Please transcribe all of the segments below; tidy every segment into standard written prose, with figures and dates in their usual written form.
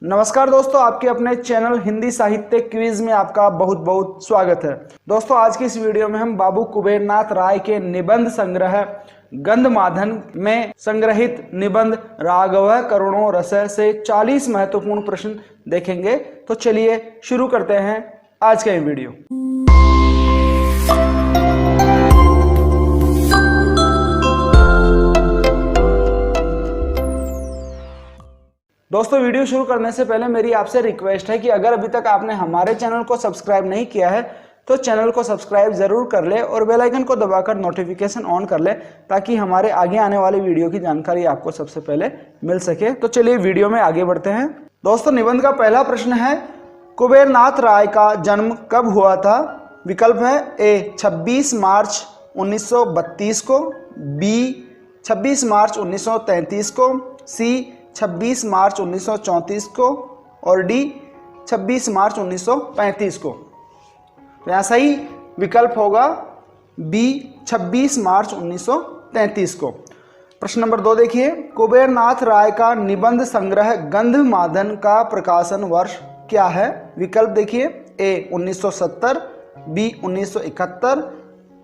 नमस्कार दोस्तों, आपके अपने चैनल हिंदी साहित्य क्विज में आपका बहुत बहुत स्वागत है। दोस्तों, आज की इस वीडियो में हम बाबू कुबेरनाथ राय के निबंध संग्रह गंधमादन में संग्रहित निबंध राघव करुणो रसः से 40 महत्वपूर्ण प्रश्न देखेंगे। तो चलिए शुरू करते हैं आज का ये वीडियो। दोस्तों, वीडियो शुरू करने से पहले मेरी आपसे रिक्वेस्ट है कि अगर अभी तक आपने हमारे चैनल को सब्सक्राइब नहीं किया है तो चैनल को सब्सक्राइब जरूर कर ले और बेल आइकन को दबाकर नोटिफिकेशन ऑन कर ले ताकि हमारे आगे आने वाली वीडियो की जानकारी आपको सबसे पहले मिल सके। तो चलिए वीडियो में आगे बढ़ते हैं। दोस्तों, निबंध का पहला प्रश्न है, कुबेरनाथ राय का जन्म कब हुआ था? विकल्प है ए 26 मार्च 1932 को, बी 26 मार्च 1933 को, सी 26 मार्च 1934 को और डी 26 मार्च 1935 को। तो यहाँ सही विकल्प होगा बी 26 मार्च 1933 को। प्रश्न नंबर 2 देखिए, कुबेरनाथ राय का निबंध संग्रह गंधमादन का प्रकाशन वर्ष क्या है? विकल्प देखिए ए 1970, बी 1971,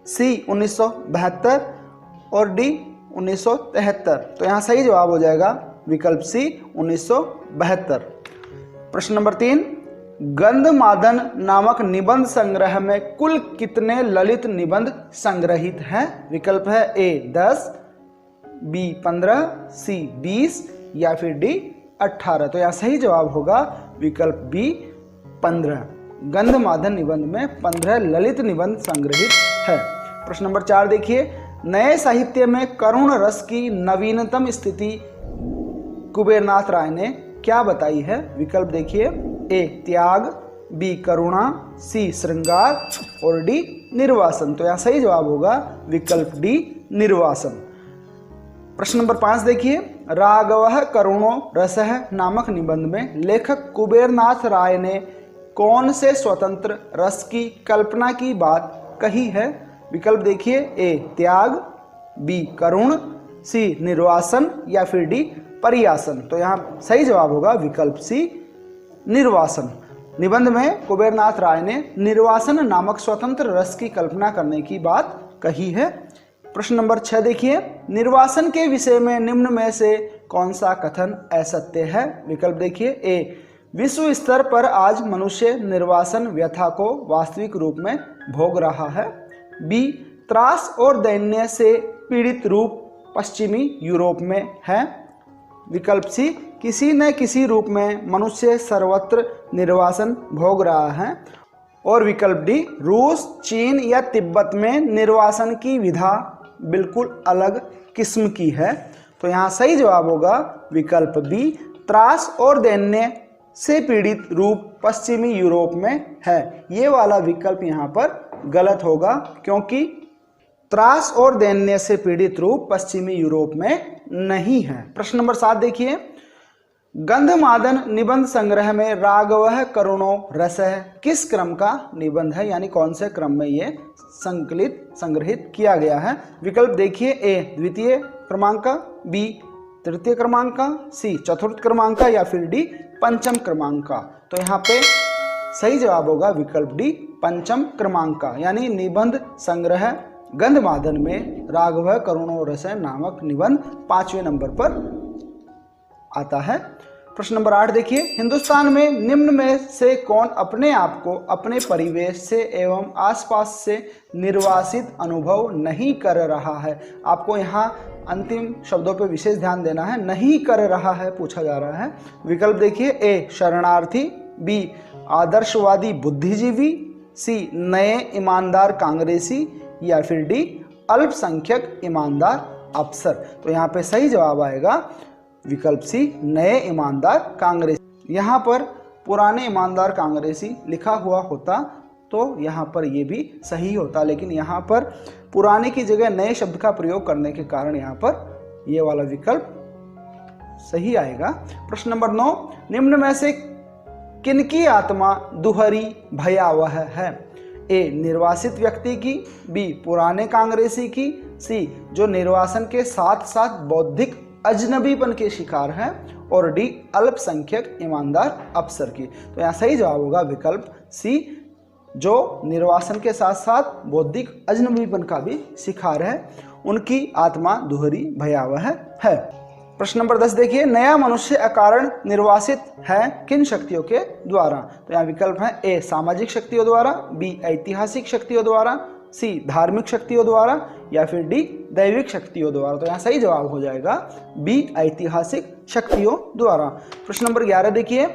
सी 1972 और डी 1973। तो यहाँ सही जवाब हो जाएगा विकल्प सी 1972। प्रश्न नंबर 3, गंधमादन नामक निबंध संग्रह में कुल कितने ललित निबंध संग्रहित हैं? विकल्प है ए 10, बी 15, सी 20 या फिर डी 18। तो यहाँ सही जवाब होगा विकल्प बी 15। गंधमादन निबंध में 15 ललित निबंध संग्रहित है। प्रश्न नंबर 4 देखिए, नए साहित्य में करुण रस की नवीनतम स्थिति कुबेरनाथ राय ने क्या बताई है? विकल्प देखिए ए त्याग, बी करुणा, सी श्रृंगार और डी निर्वासन। तो यहाँ सही जवाब होगा विकल्प डी निर्वासन। प्रश्न नंबर 5 देखिए, राघव करुणो रसः नामक निबंध में लेखक कुबेरनाथ राय ने कौन से स्वतंत्र रस की कल्पना की बात कही है? विकल्प देखिए ए त्याग, बी करुण, सी निर्वासन या फिर डी परियासन। तो यहाँ सही जवाब होगा विकल्प सी निर्वासन। निबंध में कुबेरनाथ राय ने निर्वासन नामक स्वतंत्र रस की कल्पना करने की बात कही है। प्रश्न नंबर 6 देखिए, निर्वासन के विषय में निम्न में से कौन सा कथन असत्य है? विकल्प देखिए ए विश्व स्तर पर आज मनुष्य निर्वासन व्यथा को वास्तविक रूप में भोग रहा है, बी त्रास और दैन्य से पीड़ित रूप पश्चिमी यूरोप में है, विकल्प सी किसी न किसी रूप में मनुष्य सर्वत्र निर्वासन भोग रहा है और विकल्प डी रूस, चीन या तिब्बत में निर्वासन की विधा बिल्कुल अलग किस्म की है। तो यहाँ सही जवाब होगा विकल्प बी त्रास और दैन्य से पीड़ित रूप पश्चिमी यूरोप में है। ये वाला विकल्प यहाँ पर गलत होगा क्योंकि त्रास और दैन्य से पीड़ित रूप पश्चिमी यूरोप में नहीं है। प्रश्न नंबर 7 देखिए, गंधमादन निबंध संग्रह में राघव करुणो रसः किस क्रम का निबंध है, यानी कौन से क्रम में ये संग्रहित किया गया है? विकल्प देखिए ए द्वितीय क्रमांक, बी तृतीय क्रमांक, सी चतुर्थ क्रमांक या फिर डी पंचम क्रमांक। तो यहाँ पे सही जवाब होगा विकल्प डी पंचम क्रमांक, यानी निबंध संग्रह गंधमादन में राघव करुणो रसः नामक निबंध 5वें नंबर पर आता है। प्रश्न नंबर 8 देखिए, हिंदुस्तान में निम्न में से कौन अपने आप को अपने परिवेश से एवं आसपास से निर्वासित अनुभव नहीं कर रहा है? आपको यहाँ अंतिम शब्दों पर विशेष ध्यान देना है। नहीं कर रहा है पूछा जा रहा है। विकल्प देखिए ए शरणार्थी, बी आदर्शवादी बुद्धिजीवी, सी नए ईमानदार कांग्रेसी या फिर डी अल्पसंख्यक ईमानदार अफसर। तो यहाँ पे सही जवाब आएगा विकल्प सी नए ईमानदार कांग्रेसी। यहाँ पर पुराने ईमानदार कांग्रेसी लिखा हुआ होता तो यहाँ पर ये भी सही होता, लेकिन यहाँ पर पुराने की जगह नए शब्द का प्रयोग करने के कारण यहाँ पर ये वाला विकल्प सही आएगा। प्रश्न नंबर 9, निम्न में से किनकी आत्मा दुहरी भयावह है? ए निर्वासित व्यक्ति की, बी पुराने कांग्रेसी की, सी जो निर्वासन के साथ साथ बौद्धिक अजनबीपन के शिकार है, और डी अल्पसंख्यक ईमानदार अफसर की। तो यहाँ सही जवाब होगा विकल्प सी, जो निर्वासन के साथ साथ बौद्धिक अजनबीपन का भी शिकार है, उनकी आत्मा दोहरी भयावह है। प्रश्न नंबर 10 देखिए, नया मनुष्य अकारण निर्वासित है किन शक्तियों के द्वारा? तो यहाँ विकल्प है ए सामाजिक शक्तियों द्वारा, बी ऐतिहासिक शक्तियों द्वारा, सी धार्मिक शक्तियों द्वारा, या फिर डी दैविक शक्तियों द्वारा। तो यहाँ सही जवाब हो जाएगा बी ऐतिहासिक शक्तियों द्वारा। प्रश्न नंबर 11 देखिए,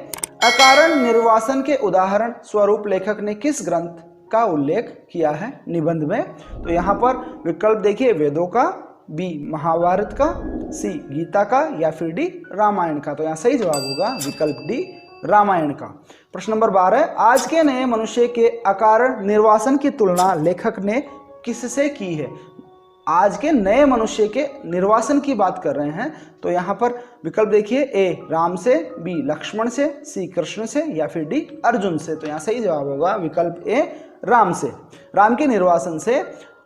अकारण निर्वासन के उदाहरण स्वरूप लेखक ने किस ग्रंथ का उल्लेख किया है निबंध में? तो यहाँ पर विकल्प देखिए, वेदों का, बी महाभारत का, सी गीता का, या फिर डी रामायण का। तो यहाँ सही जवाब होगा विकल्प डी रामायण का। प्रश्न नंबर 12, आज के नए मनुष्य के अकारण निर्वासन की तुलना लेखक ने किससे की है? आज के नए मनुष्य के निर्वासन की बात कर रहे हैं, तो यहाँ पर विकल्प देखिए, ए राम से, बी लक्ष्मण से, सी कृष्ण से, या फिर डी अर्जुन से। तो यहाँ सही जवाब होगा विकल्प ए राम से। राम के निर्वासन से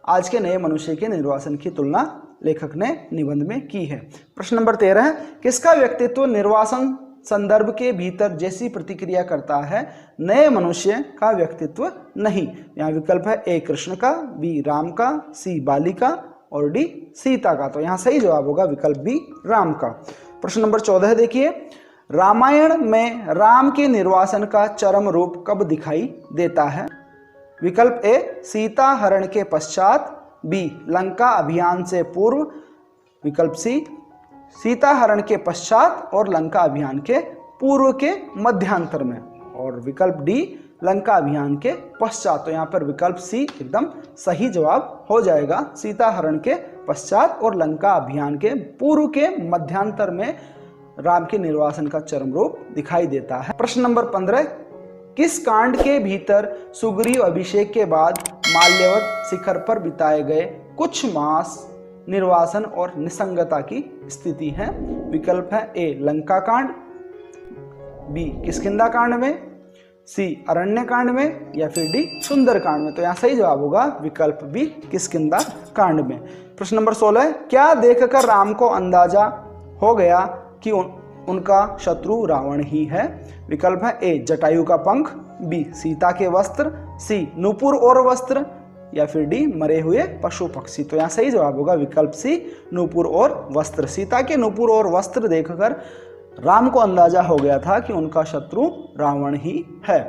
आज के नए मनुष्य के निर्वासन की तुलना लेखक ने निबंध में की है। प्रश्न नंबर 13, किसका व्यक्तित्व निर्वासन संदर्भ के भीतर जैसी प्रतिक्रिया करता है, नए मनुष्य का व्यक्तित्व नहीं? यहाँ विकल्प है ए कृष्ण का, बी राम का, सी बाली का, और डी सीता का। तो यहाँ सही जवाब होगा विकल्प बी राम का। प्रश्न नंबर 14 देखिए, रामायण में राम के निर्वासन का चरम रूप कब दिखाई देता है? विकल्प ए सीता हरण के पश्चात, बी लंका अभियान से पूर्व, विकल्प सी सीता हरण के पश्चात और लंका अभियान के पूर्व के मध्यांतर में, और विकल्प डी लंका अभियान के पश्चात। तो यहाँ पर विकल्प सी एकदम सही जवाब हो जाएगा। सीता हरण के पश्चात और लंका अभियान के पूर्व के मध्यांतर में राम के निर्वासन का चरम रूप दिखाई देता है। प्रश्न नंबर 15, किस कांड के भीतर सुग्रीव अभिषेक के बाद माल्यवत शिखर पर बिताए गए कुछ मास निर्वासन और निसंगता की स्थिति है? विकल्प है ए लंका कांड, बी किष्किंधा कांड में, सी अरण्य कांड में, या फिर डी सुंदर कांड में। तो यहाँ सही जवाब होगा विकल्प बी किष्किंधा कांड में। प्रश्न नंबर 16, क्या देखकर राम को अंदाजा हो गया कि उनका शत्रु रावण ही है? विकल्प है ए जटायु का पंख, बी सीता के वस्त्र, सी नूपुर और वस्त्र, या फिर डी मरे हुए पशु पक्षी। तो यहाँ सही जवाब होगा विकल्प सी नूपुर और वस्त्र। सीता के नूपुर और वस्त्र देखकर राम को अंदाजा हो गया था कि उनका शत्रु रावण ही है।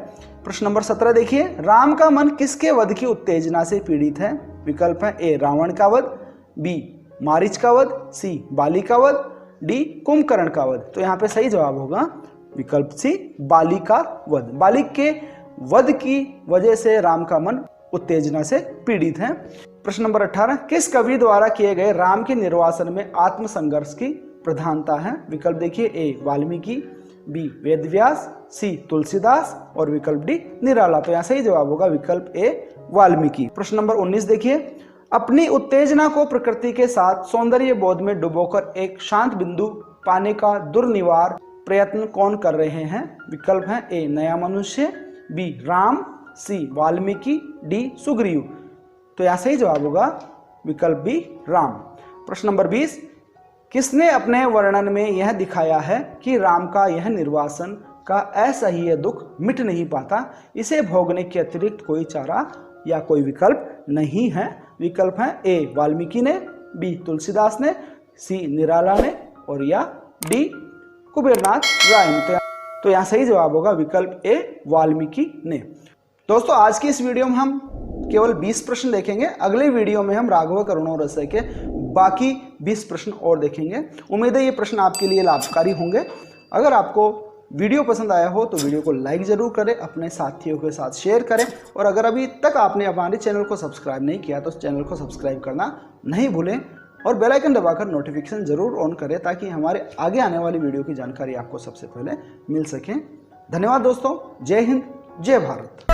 प्रश्न नंबर 17 देखिए, राम का मन किसके वध की उत्तेजना से पीड़ित है? विकल्प है ए रावण का वध, बी मारीच का वध, सी बाली का वध, डी कुंभकर्ण का वध। तो यहाँ पे सही जवाब होगा विकल्प सी बाली का वध। बाली के वध की वजह से राम का मन उत्तेजना से पीड़ित है। प्रश्न नंबर 18, किस कवि द्वारा किए गए राम के निर्वासन में आत्मसंघर्ष की प्रधानता है? विकल्प देखिए, ए वाल्मीकि, बी वेदव्यास, सी तुलसीदास, और विकल्प डी निराला। तो यहाँ सही जवाब होगा विकल्प ए वाल्मीकि। प्रश्न नंबर 19 देखिए, अपनी उत्तेजना को प्रकृति के साथ सौंदर्य बोध में डुबोकर एक शांत बिंदु पाने का दुर्निवार प्रयत्न कौन कर रहे हैं? विकल्प है ए नया मनुष्य, बी राम, सी वाल्मीकि, डी सुग्रीव। तो यहाँ सही जवाब होगा विकल्प बी राम। प्रश्न नंबर 20, किसने अपने वर्णन में यह दिखाया है कि राम का यह निर्वासन का असह्य दुख मिट नहीं पाता, इसे भोगने के अतिरिक्त कोई चारा या कोई विकल्प नहीं है? विकल्प है ए वाल्मीकि ने, बी तुलसीदास ने, सी निराला ने, और या डी कुबेरनाथ राय ने। तो यहाँ सही जवाब होगा विकल्प ए वाल्मीकि ने। दोस्तों, आज की इस वीडियो में हम केवल 20 प्रश्न देखेंगे। अगले वीडियो में हम राघव करुणा रसाई के बाकी 20 प्रश्न और देखेंगे। उम्मीद है ये प्रश्न आपके लिए लाभकारी होंगे। अगर आपको वीडियो पसंद आया हो तो वीडियो को लाइक ज़रूर करें, अपने साथियों के साथ शेयर करें, और अगर अभी तक आपने हमारे चैनल को सब्सक्राइब नहीं किया तो चैनल को सब्सक्राइब करना नहीं भूलें, और बेल आइकन दबाकर नोटिफिकेशन ज़रूर ऑन करें ताकि हमारे आगे आने वाली वीडियो की जानकारी आपको सबसे पहले मिल सके। धन्यवाद दोस्तों, जय हिंद, जय भारत।